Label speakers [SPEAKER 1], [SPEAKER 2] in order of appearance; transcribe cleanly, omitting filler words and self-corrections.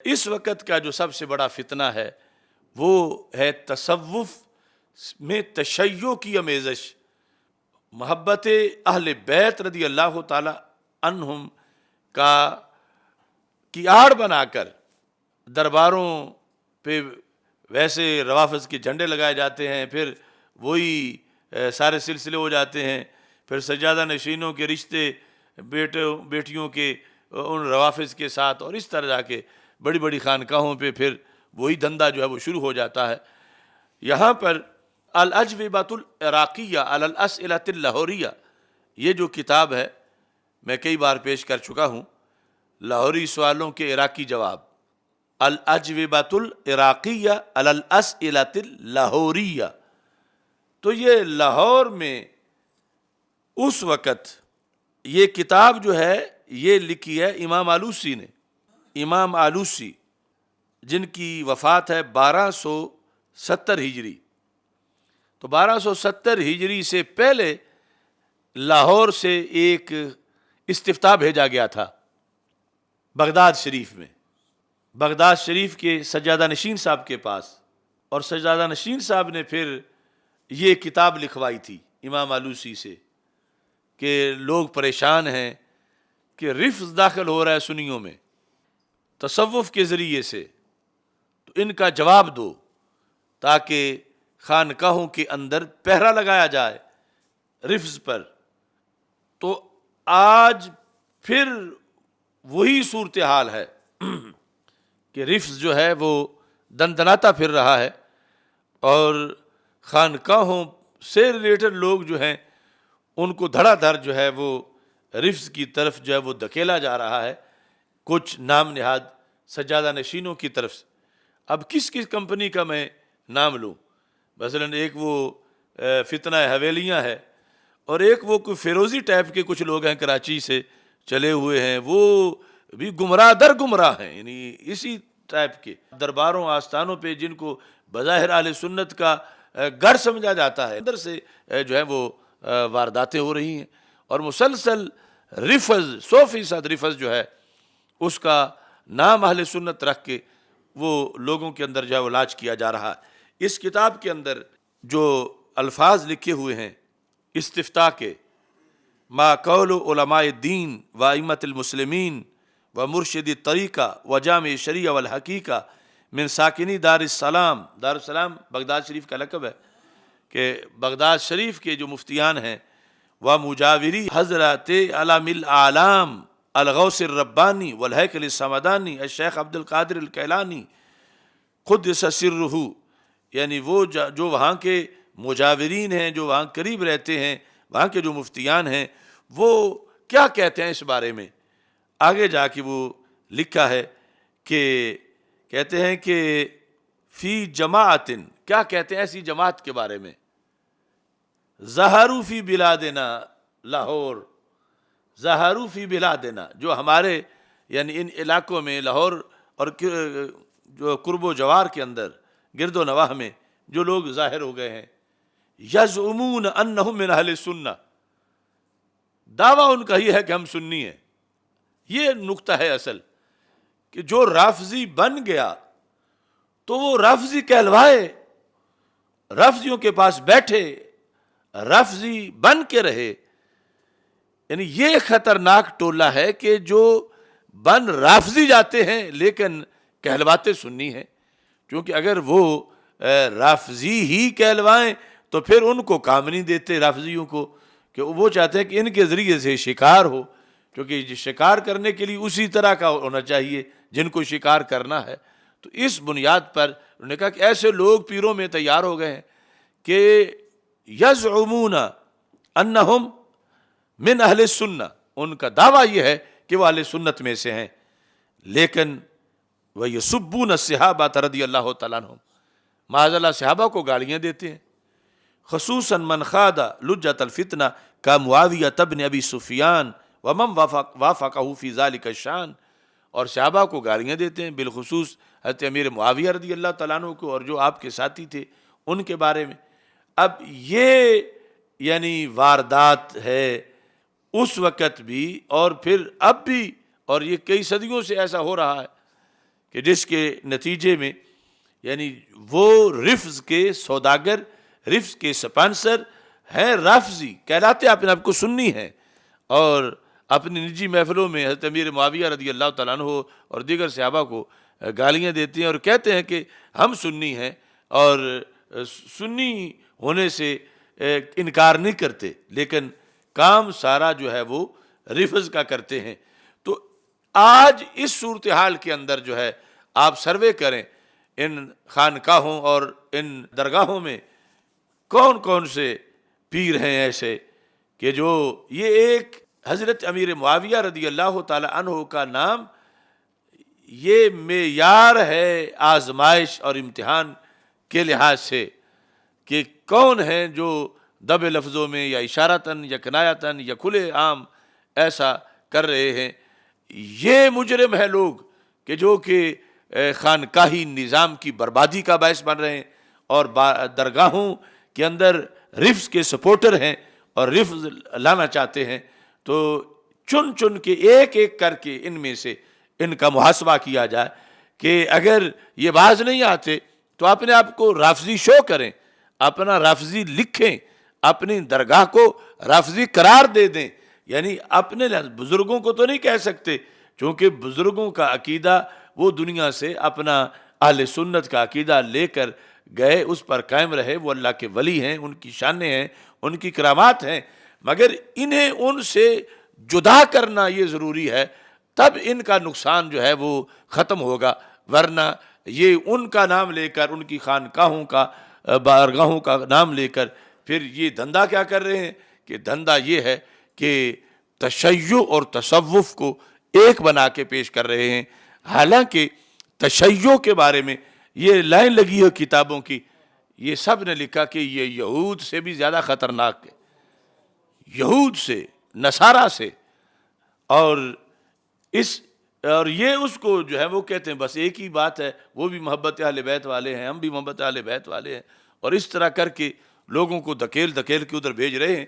[SPEAKER 1] اس وقت کا جو سب سے بڑا فتنہ ہے وہ ہے تصوف میں تشیع کی آمیزش، محبت اہل بیت رضی اللہ تعالی عنہم کا کی آڑ بنا کر درباروں پہ ویسے روافض کے جھنڈے لگائے جاتے ہیں، پھر وہی سارے سلسلے ہو جاتے ہیں، پھر سجادہ نشینوں کے رشتے بیٹیوں کے ان روافض کے ساتھ، اور اس طرح جا کے بڑی بڑی خانقاہوں پہ پھر وہی دھندا جو ہے وہ شروع ہو جاتا ہے۔ یہاں پر الاجوبۃ العراقیہ علی الاسئلۃ اللاہوریہ، یہ جو کتاب ہے میں کئی بار پیش کر چکا ہوں، لاہوری سوالوں کے عراقی جواب، الاجوبۃ العراقیہ علی الاسئلۃ اللاہوریہ۔ تو یہ لاہور میں اس وقت یہ کتاب جو ہے یہ لکھی ہے امام آلوسی نے، امام آلوسی جن کی وفات ہے 1270 ہجری۔ تو 1270 ہجری سے پہلے لاہور سے ایک استفتاء بھیجا گیا تھا بغداد شریف میں، بغداد شریف کے سجادہ نشین صاحب کے پاس، اور سجادہ نشین صاحب نے پھر یہ کتاب لکھوائی تھی امام آلوسی سے کہ لوگ پریشان ہیں کہ رفض داخل ہو رہا ہے سنیوں میں تصوف کے ذریعے سے، تو ان کا جواب دو تاکہ خانقاہوں کے اندر پہرا لگایا جائے رفض پر۔ تو آج پھر وہی صورتحال ہے کہ رفض جو ہے وہ دندناتا پھر رہا ہے، اور خانقاہوں سے ریلیٹڈ لوگ جو ہیں ان کو دھڑا دھڑ جو ہے وہ رفض کی طرف جو ہے وہ دھکیلا جا رہا ہے، کچھ نام نہاد سجادہ نشینوں کی طرف سے۔ اب کس کس کمپنی کا میں نام لوں؟ مثلا ایک وہ فتنہ حویلیاں ہے، اور ایک وہ کوئی فیروزی ٹائپ کے کچھ لوگ ہیں کراچی سے چلے ہوئے ہیں، وہ بھی گمراہ در گمراہ ہیں، یعنی اسی ٹائپ کے درباروں آستانوں پہ جن کو بظاہر اہل سنت کا گھر سمجھا جاتا ہے، اندر سے جو ہے وہ وارداتیں ہو رہی ہیں، اور مسلسل رفض 100% رفض جو ہے اس کا نام اہل سنت رکھ کے وہ لوگوں کے اندر جو ہے وہ لاج کیا جا رہا ہے۔ اس کتاب کے اندر جو الفاظ لکھے ہوئے ہیں استفتاء کے، ما قول علماء الدین و ائمۃ المسلمین و مرشد الطریقہ و جامع شریعہ والحقیقہ من ساکنی دار السلام، دار السلام بغداد شریف کا لقب ہے کہ بغداد شریف کے جو مفتیان ہیں، و مجاوری حضرات علام الاعلام الغوث الربانی والہیکل السمدانی الشیخ عبد القادر الکیلانی قدس سرہ، یعنی وہ جو وہاں کے مجاورین ہیں، جو وہاں قریب رہتے ہیں، وہاں کے جو مفتیان ہیں، وہ کیا کہتے ہیں اس بارے میں۔ آگے جا کے وہ لکھا ہے کہ کہتے ہیں کہ فی جماعت، کیا کہتے ہیں ایسی جماعت کے بارے میں، ظہروا فی بلادنا، لاہور، ظہروا فی بلادنا، جو ہمارے یعنی ان علاقوں میں لاہور اور جو قرب و جوار کے اندر گرد و نواح میں جو لوگ ظاہر ہو گئے ہیں، یزعمون انہم من اہل سنہ، دعویٰ ان کا یہ ہے کہ ہم سنی ہیں۔ یہ نقطہ ہے اصل کہ جو رافضی بن گیا تو وہ رافضی کہلوائے، رافضیوں کے پاس بیٹھے، رافضی بن کے رہے۔ یعنی یہ خطرناک ٹولہ ہے کہ جو بن رافضی جاتے ہیں لیکن کہلواتے سنی ہیں، کیونکہ اگر وہ رافضی ہی کہلوائیں تو پھر ان کو کام نہیں دیتے رافضیوں کو، کہ وہ چاہتے ہیں کہ ان کے ذریعے سے شکار ہو، کیونکہ شکار کرنے کے لیے اسی طرح کا ہونا چاہیے جن کو شکار کرنا ہے۔ تو اس بنیاد پر انہوں نے کہا کہ ایسے لوگ پیروں میں تیار ہو گئے ہیں کہ یزعمون انہم من اہل سنہ، ان کا دعویٰ یہ ہے کہ وہ اہل سنت میں سے ہیں، لیکن وَيَسُبُّونَ الصحابہ رضی اللہ تعالیٰ عنہم، معاذ اللہ صحابہ کو گالیاں دیتے ہیں، خصوصاً من خاض لجۃ الفتنہ کا معاویہ ابن ابی سفیان ومن وافقہ فی ذلک الشان، اور صحابہ کو گالیاں دیتے ہیں، بالخصوص حضرت امیر معاویہ رضی اللہ تعالیٰ عنہ کو اور جو آپ کے ساتھی تھے ان کے بارے میں۔ اب یہ یعنی واردات ہے اس وقت بھی اور پھر اب بھی، اور یہ کئی صدیوں سے ایسا ہو رہا ہے کہ جس کے نتیجے میں یعنی وہ رفض کے سوداگر، رفض کے سپانسر ہیں، رافضی کہلاتے اپنے آپ کو سنی ہیں، اور اپنی نجی محفلوں میں حضرت امیر معاویہ رضی اللہ تعالیٰ عنہ اور دیگر صحابہ کو گالیاں دیتے ہیں اور کہتے ہیں کہ ہم سنی ہیں، اور سنی ہونے سے انکار نہیں کرتے، لیکن کام سارا جو ہے وہ رفض کا کرتے ہیں۔ تو آج اس صورتحال کے اندر جو ہے آپ سروے کریں ان خانقاہوں اور ان درگاہوں میں کون کون سے پیر ہیں ایسے کہ جو یہ ایک حضرت امیر معاویہ رضی اللہ تعالی عنہ کا نام یہ معیار ہے آزمائش اور امتحان کے لحاظ سے کہ کون ہیں جو دب لفظوں میں یا اشارتاً یا کنایتاً یا کھلے عام ایسا کر رہے ہیں۔ یہ مجرم ہے لوگ کہ جو کہ خانقاہی نظام کی بربادی کا باعث بن رہے ہیں اور درگاہوں کے اندر رفض کے سپورٹر ہیں اور رفض لانا چاہتے ہیں۔ تو چن چن کے ایک ایک کر کے ان میں سے ان کا محاسبہ کیا جائے کہ اگر یہ باز نہیں آتے تو اپنے آپ کو رافضی شو کریں، اپنا رافضی لکھیں، اپنی درگاہ کو رافضی قرار دے دیں، یعنی اپنے بزرگوں کو تو نہیں کہہ سکتے چونکہ بزرگوں کا عقیدہ وہ دنیا سے اپنا اہل سنت کا عقیدہ لے کر گئے، اس پر قائم رہے، وہ اللہ کے ولی ہیں، ان کی شانیں ہیں، ان کی کرامات ہیں، مگر انہیں ان سے جدا کرنا یہ ضروری ہے، تب ان کا نقصان جو ہے وہ ختم ہوگا، ورنہ یہ ان کا نام لے کر، ان کی خانقاہوں کا بارگاہوں کا نام لے کر پھر یہ دھندا کیا کر رہے ہیں کہ دھندا یہ ہے کہ تشیع اور تصوف کو ایک بنا کے پیش کر رہے ہیں۔ حالانکہ تشیع کے بارے میں یہ لائن لگی ہے کتابوں کی، یہ سب نے لکھا کہ یہ یہود سے بھی زیادہ خطرناک ہے، یہود سے، نصارہ سے، اور یہ اس کو جو ہے وہ کہتے ہیں بس ایک ہی بات ہے، وہ بھی محبت اہل بیت والے ہیں، ہم بھی محبت اہل بیت والے ہیں، اور اس طرح کر کے لوگوں کو دھکیل کے ادھر بھیج رہے ہیں۔